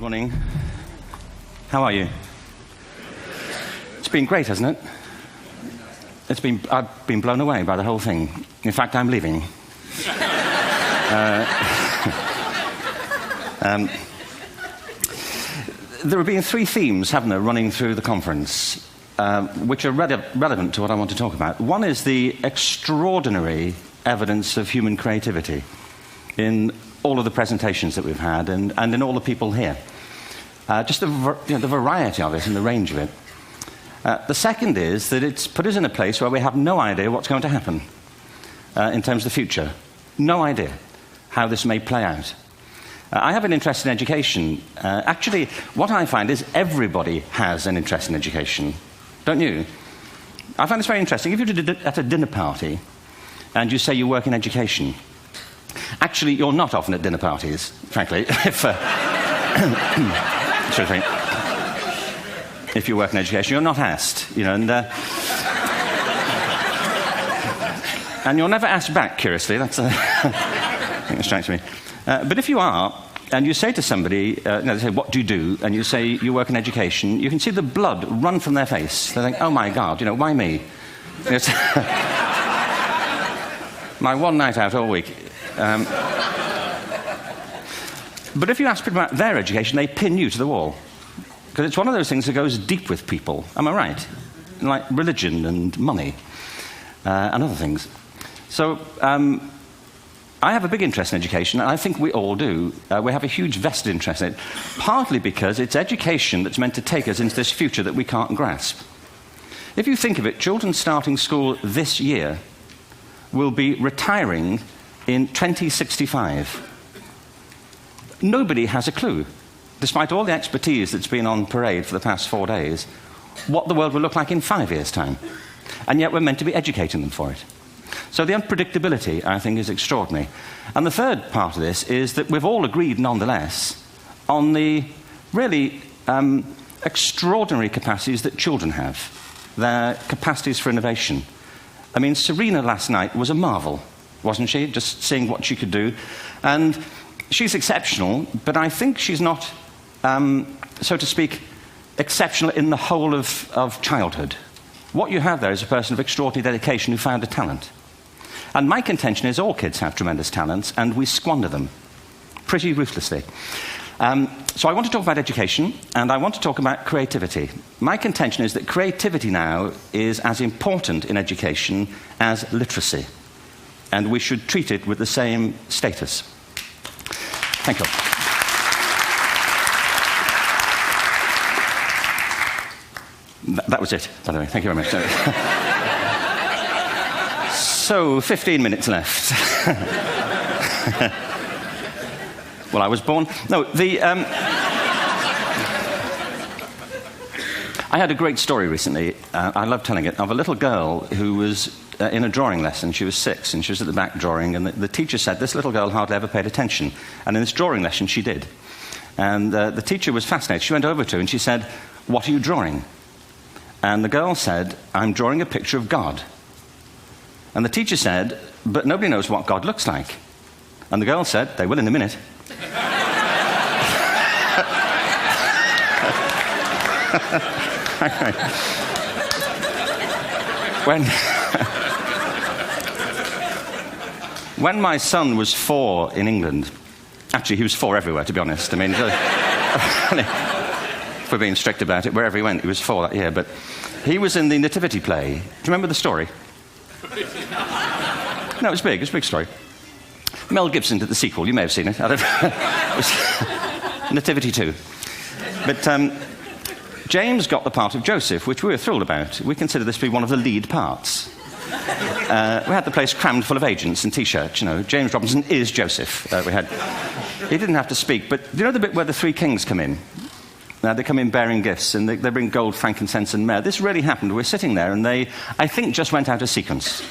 morning. How are you? It's been great, hasn't it? I've been blown away by the whole thing. In fact, I'm leaving. There have been three themes, haven't there, running through the conference, which are relevant to what I want to talk about. One is the extraordinary evidence of human creativity in all of the presentations that we've had and in all the people here. Just the variety of it and the range of it. The second is that it's put us in a place where we have no idea what's going to happen in terms of the future. No idea how this may play out. I have an interest in education. Actually, what I find is everybody has an interest in education. Don't you? I find this very interesting. If you're at a dinner party and you say you work in education, actually, you're not often at dinner parties, frankly. If you work in education, you're not asked, and you're never asked back, curiously. That's I think that strikes me. But if you are, and you say to somebody, they say, what do you do? And you say, you work in education, you can see the blood run from their face. They think, oh my God, why me? It's my one night out all week. But if you ask people about their education, they pin you to the wall. Because it's one of those things that goes deep with people. Am I right? Like religion and money and other things. So I have a big interest in education, and I think we all do. We have a huge vested interest in it, partly because it's education that's meant to take us into this future that we can't grasp. If you think of it, children starting school this year will be retiring in 2065. Nobody has a clue, despite all the expertise that's been on parade for the past 4 days, what the world will look like in 5 years' time. And yet we're meant to be educating them for it. So the unpredictability, I think, is extraordinary. And the third part of this is that we've all agreed, nonetheless, on the really extraordinary capacities that children have, their capacities for innovation. I mean, Serena last night was a marvel, wasn't she? Just seeing what she could do. And she's exceptional, but I think she's not, so to speak, exceptional in the whole of childhood. What you have there is a person of extraordinary dedication who found a talent. And my contention is all kids have tremendous talents, and we squander them pretty ruthlessly. So I want to talk about education, and I want to talk about creativity. My contention is that creativity now is as important in education as literacy, and we should treat it with the same status. Thank you. That was it, by the way. Thank you very much. So, 15 minutes left. Well, I was born... No, I had a great story recently, I love telling it, of a little girl who was in a drawing lesson. She was 6, and she was at the back drawing, and the teacher said this little girl hardly ever paid attention. And in this drawing lesson, she did. And the teacher was fascinated. She went over to her and she said, what are you drawing? And the girl said, I'm drawing a picture of God. And the teacher said, but nobody knows what God looks like. And the girl said, they will in a minute. When my son was 4 in England, actually he was 4 everywhere, to be honest. I mean, if we're being strict about it, wherever he went, he was 4 that year. But he was in the Nativity play. Do you remember the story? No, it was big. It was a big story. Mel Gibson did the sequel. You may have seen it. I don't know. It was Nativity 2. But James got the part of Joseph, which we were thrilled about. We consider this to be one of the lead parts. We had the place crammed full of agents and T-shirts. James Robinson is Joseph. He didn't have to speak. But do you know the bit where the 3 kings come in? They come in bearing gifts, and they bring gold, frankincense, and myrrh. This really happened. We're sitting there, and they, I think, just went out of sequence.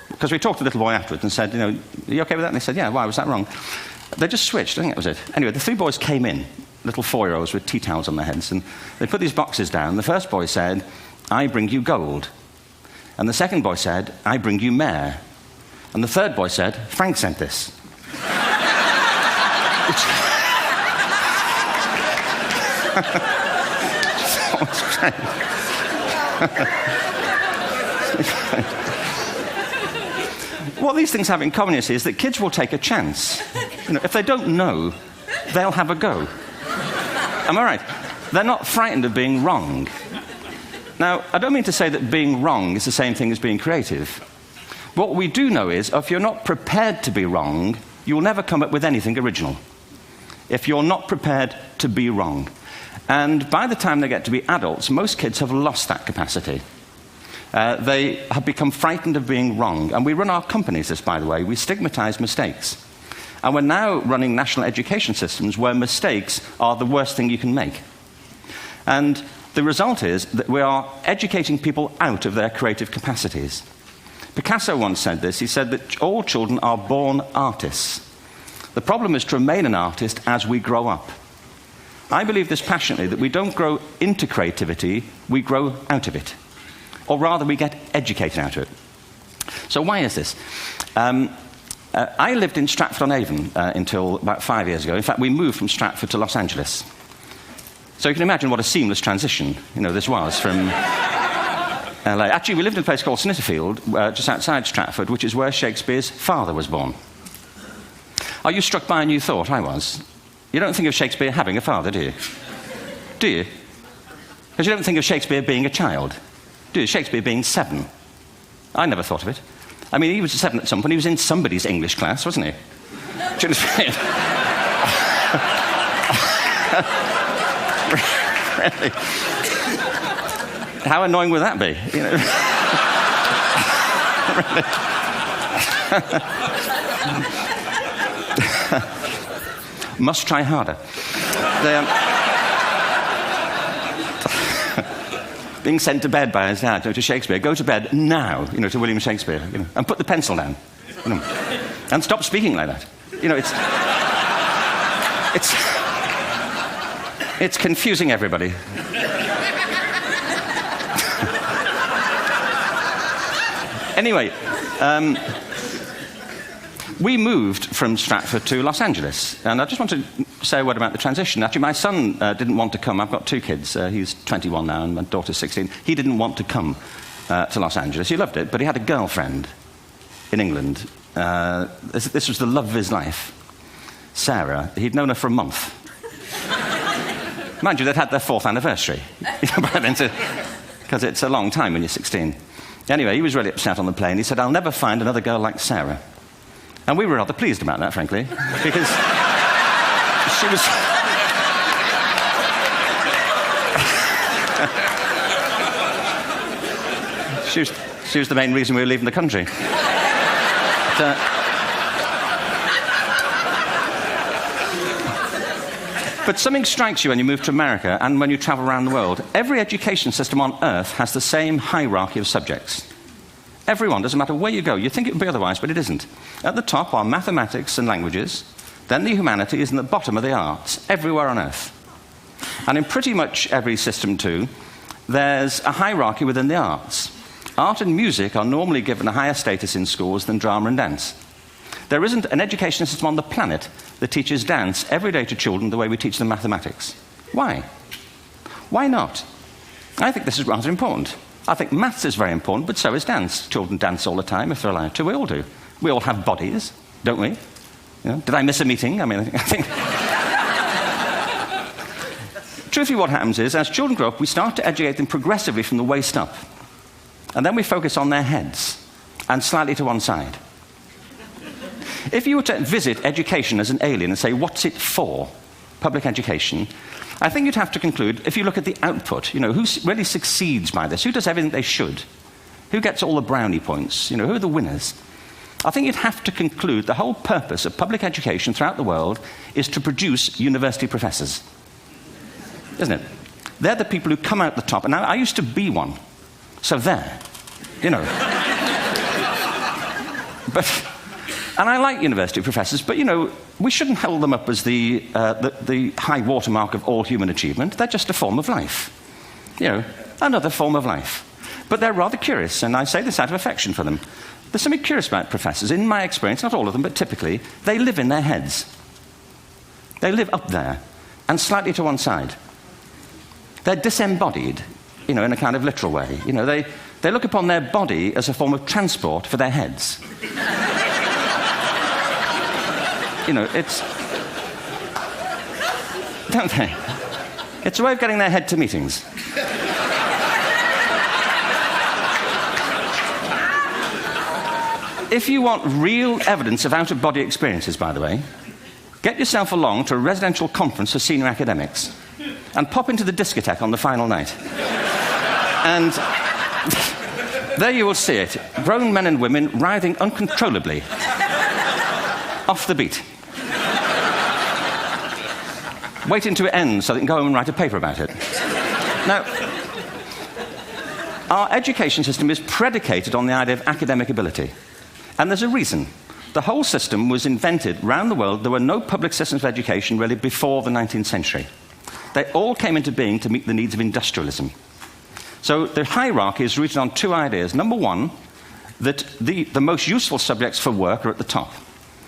Because we talked to the little boy afterwards and said, are you okay with that? And they said, yeah, why was that wrong? They just switched. I think that was it. Anyway, the 3 boys came in, little 4-year-olds with tea towels on their heads, and they put these boxes down. The first boy said, I bring you gold. And the second boy said, I bring you myrrh. And the third boy said, Frank sent this. It's great. What these things have in common, you see, is that kids will take a chance. If they don't know, they'll have a go. Am I right? They're not frightened of being wrong. Now, I don't mean to say that being wrong is the same thing as being creative. What we do know is, if you're not prepared to be wrong, you'll never come up with anything original. If you're not prepared to be wrong. And by the time they get to be adults, most kids have lost that capacity. They have become frightened of being wrong. And we run our companies this, by the way. We stigmatize mistakes. And we're now running national education systems where mistakes are the worst thing you can make. And the result is that we are educating people out of their creative capacities. Picasso once said this. He said that all children are born artists. The problem is to remain an artist as we grow up. I believe this passionately, that we don't grow into creativity, we grow out of it. Or rather, we get educated out of it. So why is this? I lived in Stratford-on-Avon until about 5 years ago. In fact, we moved from Stratford to Los Angeles. So you can imagine what a seamless transition, this was from LA. Actually, we lived in a place called Snitterfield, just outside Stratford, which is where Shakespeare's father was born. Are you struck by a new thought? I was. You don't think of Shakespeare having a father, do you? Do you? Because you don't think of Shakespeare being a child. Do you? Shakespeare being 7. I never thought of it. I mean, he was 7 at some point. He was in somebody's English class, wasn't he? Do you understand? Really? How annoying would that be? Must try harder. Being sent to bed by his dad, to Shakespeare. Go to bed now, to William Shakespeare, and put the pencil down, and stop speaking like that. It's confusing everybody. Anyway, we moved from Stratford to Los Angeles, and I just want to say a word about the transition. Actually, my son didn't want to come. I've got 2 kids. He's 21 now, and my daughter's 16. He didn't want to come to Los Angeles. He loved it, but he had a girlfriend in England. This was the love of his life, Sarah. He'd known her for a month. Mind you, they'd had their 4th anniversary, because it's a long time when you're 16. Anyway, he was really upset on the plane. He said, "I'll never find another girl like Sarah." And we were rather pleased about that, frankly, because she was the main reason we were leaving the country. But something strikes you when you move to America and when you travel around the world. Every education system on Earth has the same hierarchy of subjects. Everyone, doesn't matter where you go. You'd think it would be otherwise, but it isn't. At the top are mathematics and languages, then the humanities, and at the bottom are the arts, everywhere on Earth. And in pretty much every system, too, there's a hierarchy within the arts. Art and music are normally given a higher status in schools than drama and dance. There isn't an education system on the planet that teaches dance every day to children the way we teach them mathematics. Why? Why not? I think this is rather important. I think maths is very important, but so is dance. Children dance all the time if they're allowed to. We all do. We all have bodies, don't we? Did I miss a meeting? I think... Truthfully, what happens is, as children grow up, we start to educate them progressively from the waist up. And then we focus on their heads, and slightly to one side. If you were to visit education as an alien and say, what's it for, public education, I think you'd have to conclude, if you look at the output, who really succeeds by this? Who does everything they should? Who gets all the brownie points? Who are the winners? I think you'd have to conclude the whole purpose of public education throughout the world is to produce university professors. Isn't it? They're the people who come out the top. And I used to be one. So there. And I like university professors, but, we shouldn't hold them up as the high watermark of all human achievement. They're just a form of life. Another form of life. But they're rather curious, and I say this out of affection for them. There's something curious about professors. In my experience, not all of them, but typically, they live in their heads. They live up there, and slightly to one side. They're disembodied, in a kind of literal way. They look upon their body as a form of transport for their heads. It's... Don't they? It's a way of getting their head to meetings. If you want real evidence of out-of-body experiences, by the way, get yourself along to a residential conference for senior academics and pop into the discotheque on the final night. And there you will see it. Grown men and women writhing uncontrollably off the beat. Waiting till it ends so they can go home and write a paper about it. Now, our education system is predicated on the idea of academic ability. And there's a reason. The whole system was invented around the world. There were no public systems of education really before the 19th century. They all came into being to meet the needs of industrialism. So the hierarchy is rooted on two ideas. Number one, that the most useful subjects for work are at the top.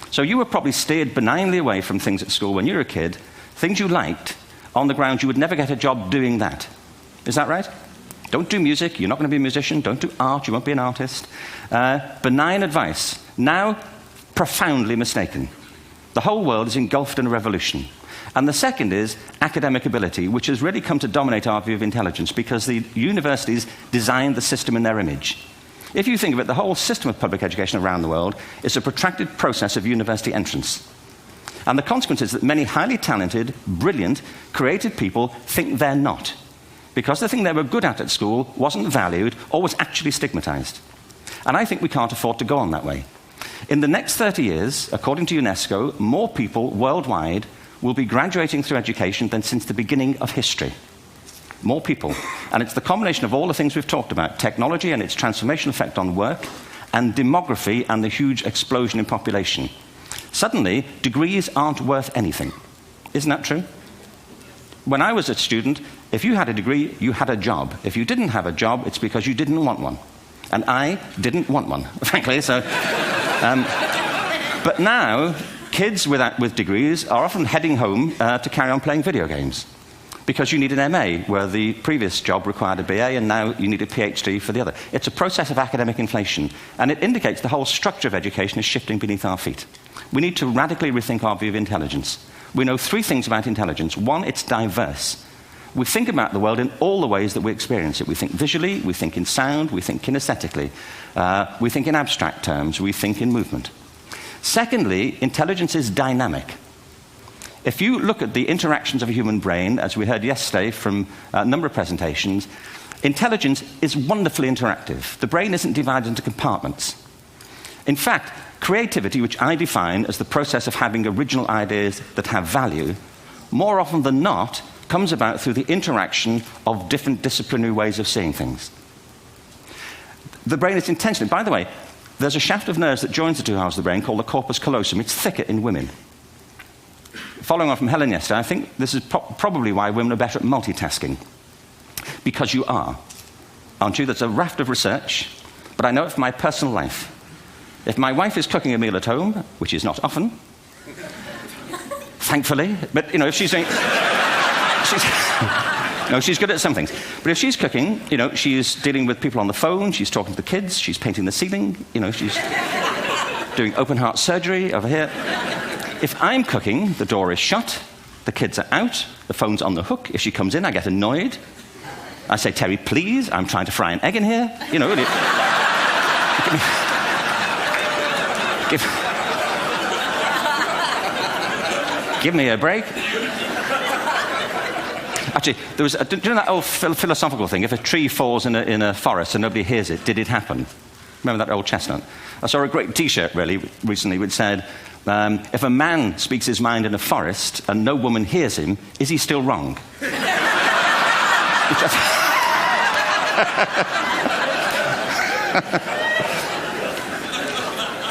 So you were probably steered benignly away from things at school when you were a kid, things you liked, on the grounds you would never get a job doing that. Is that right? Don't do music, you're not going to be a musician. Don't do art, you won't be an artist. Benign advice, now profoundly mistaken. The whole world is engulfed in a revolution. And the second is academic ability, which has really come to dominate our view of intelligence because the universities designed the system in their image. If you think of it, the whole system of public education around the world is a protracted process of university entrance. And the consequence is that many highly talented, brilliant, creative people think they're not, because the thing they were good at school wasn't valued or was actually stigmatized. And I think we can't afford to go on that way. In the next 30 years, according to UNESCO, more people worldwide will be graduating through education than since the beginning of history. More people. And it's the combination of all the things we've talked about, technology and its transformational effect on work, and demography and the huge explosion in population. Suddenly, degrees aren't worth anything. Isn't that true? When I was a student, if you had a degree, you had a job. If you didn't have a job, it's because you didn't want one. And I didn't want one, frankly. So, but now, kids with degrees are often heading home to carry on playing video games. Because you need an MA, where the previous job required a BA, and now you need a PhD for the other. It's a process of academic inflation, and it indicates the whole structure of education is shifting beneath our feet. We need to radically rethink our view of intelligence. We know three things about intelligence. One, it's diverse. We think about the world in all the ways that we experience it. We think visually, we think in sound, we think kinesthetically, we think in abstract terms, we think in movement. Secondly, intelligence is dynamic. If you look at the interactions of a human brain, as we heard yesterday from a number of presentations, intelligence is wonderfully interactive. The brain isn't divided into compartments. In fact, creativity, which I define as the process of having original ideas that have value, more often than not, comes about through the interaction of different disciplinary ways of seeing things. The brain is intentionally... By the way, there's a shaft of nerves that joins the two halves of the brain called the corpus callosum. It's thicker in women. Following on from Helen yesterday, I think this is probably why women are better at multitasking. Because you are. Aren't you? There's a raft of research, but I know it from my personal life. If my wife is cooking a meal at home, which is not often, thankfully, but, if she's doing... she's good at some things. But if she's cooking, she's dealing with people on the phone, she's talking to the kids, she's painting the ceiling, she's doing open heart surgery over here. If I'm cooking, the door is shut, the kids are out, the phone's on the hook. If she comes in, I get annoyed. I say, Terry, please, I'm trying to fry an egg in here. Give me a break. Actually, do you know that old philosophical thing? If a tree falls in a forest and nobody hears it, did it happen? Remember that old chestnut? I saw a great T-shirt, recently, which said, if a man speaks his mind in a forest and no woman hears him, is he still wrong?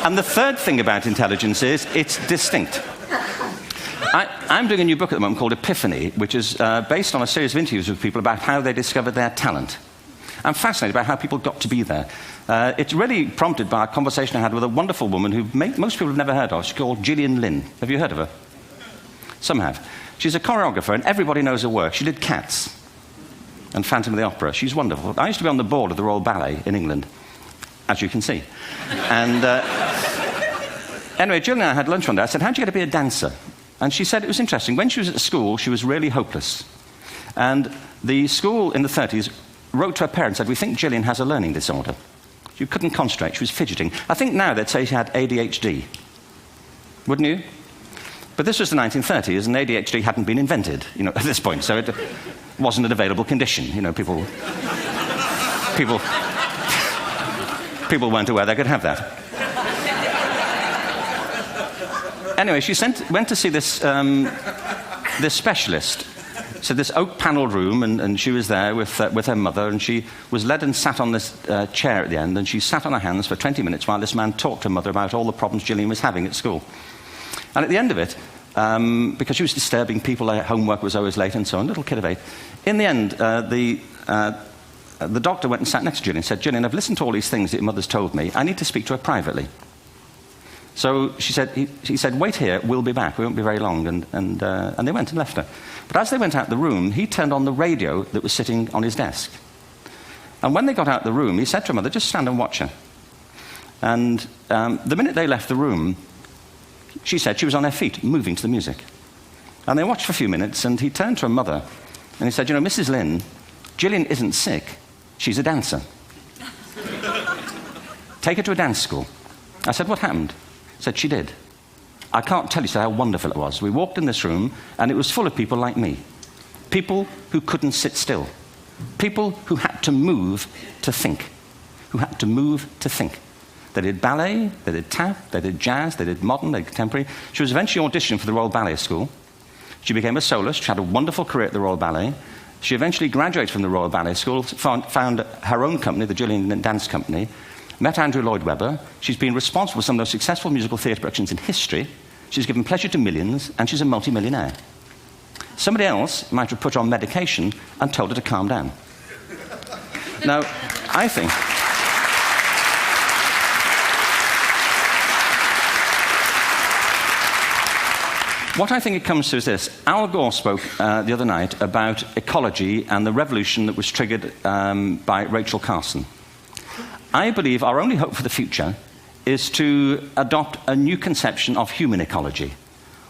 And the third thing about intelligence is it's distinct. I'm doing a new book at the moment called Epiphany, which is based on a series of interviews with people about how they discovered their talent. I'm fascinated by how people got to be there. It's really prompted by a conversation I had with a wonderful woman who most people have never heard of. She's called Gillian Lynn. Have you heard of her? Some have. She's a choreographer, and everybody knows her work. She did Cats. and Phantom of the Opera. She's wonderful. I used to be on the board of the Royal Ballet in England, as you can see. And anyway, Jill and I had lunch one day. I said, how'd you get to be a dancer? And she said it was interesting. When she was at school, she was really hopeless. And the school in the 30s wrote to her parents and said, we think Gillian has a learning disorder. She couldn't concentrate. She was fidgeting. I think now they'd say she had ADHD. Wouldn't you? But this was the 1930s, and ADHD hadn't been invented, at this point, so it wasn't an available condition. People weren't aware they could have that. Anyway, she went to see this specialist. So this oak-panelled room, and she was there with her mother, and she was led and sat on this chair at the end, and she sat on her hands for 20 minutes while this man talked to her mother about all the problems Gillian was having at school. And at the end of it, because she was disturbing people, her homework was always late and so on, little kid of 8, in the end, the doctor went and sat next to Gillian and said, Gillian, I've listened to all these things that your mother's told me. I need to speak to her privately. So he said, wait here, we'll be back. We won't be very long. And they went and left her. But as they went out the room, he turned on the radio that was sitting on his desk. And when they got out the room, he said to her mother, just stand and watch her. And the minute they left the room, she said she was on her feet, moving to the music. And they watched for a few minutes, and he turned to her mother, and he said, Mrs. Lynn, Gillian isn't sick, she's a dancer. Take her to a dance school. I said, what happened? He said, she did. I can't tell you how wonderful it was. We walked in this room, and it was full of people like me. People who couldn't sit still. People who had to move to think. They did ballet, they did tap, they did jazz, they did modern, they did contemporary. She was eventually auditioned for the Royal Ballet School. She became a soloist. She had a wonderful career at the Royal Ballet. She eventually graduated from the Royal Ballet School, found her own company, the Gillian Dance Company, met Andrew Lloyd Webber. She's been responsible for some of the most successful musical theatre productions in history. She's given pleasure to millions, and she's a multi-millionaire. Somebody else might have put her on medication and told her to calm down. Now, I think... What I think it comes to is this. Al Gore spoke the other night about ecology and the revolution that was triggered by Rachel Carson. I believe our only hope for the future is to adopt a new conception of human ecology,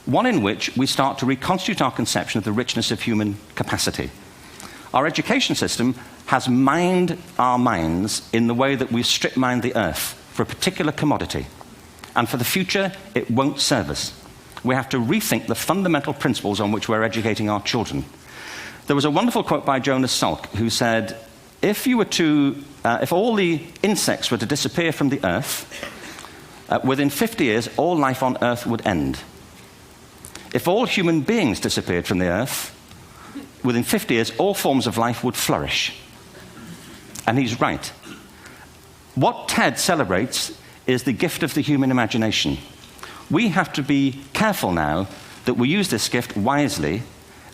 one in which we start to reconstitute our conception of the richness of human capacity. Our education system has mined our minds in the way that we strip mine the earth for a particular commodity, and for the future, it won't serve us. We have to rethink the fundamental principles on which we're educating our children. There was a wonderful quote by Jonas Salk, who said, if all the insects were to disappear from the earth, within 50 years, all life on earth would end. If all human beings disappeared from the earth, within 50 years, all forms of life would flourish. And he's right. What TED celebrates is the gift of the human imagination. We have to be careful now that we use this gift wisely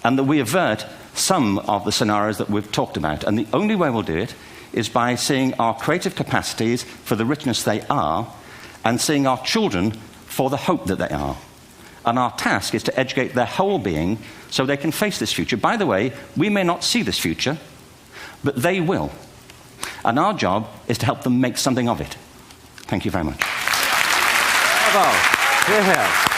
and that we avert some of the scenarios that we've talked about. And the only way we'll do it is by seeing our creative capacities for the richness they are and seeing our children for the hope that they are. And our task is to educate their whole being so they can face this future. By the way, we may not see this future, but they will. And our job is to help them make something of it. Thank you very much. Bravo. Here, here.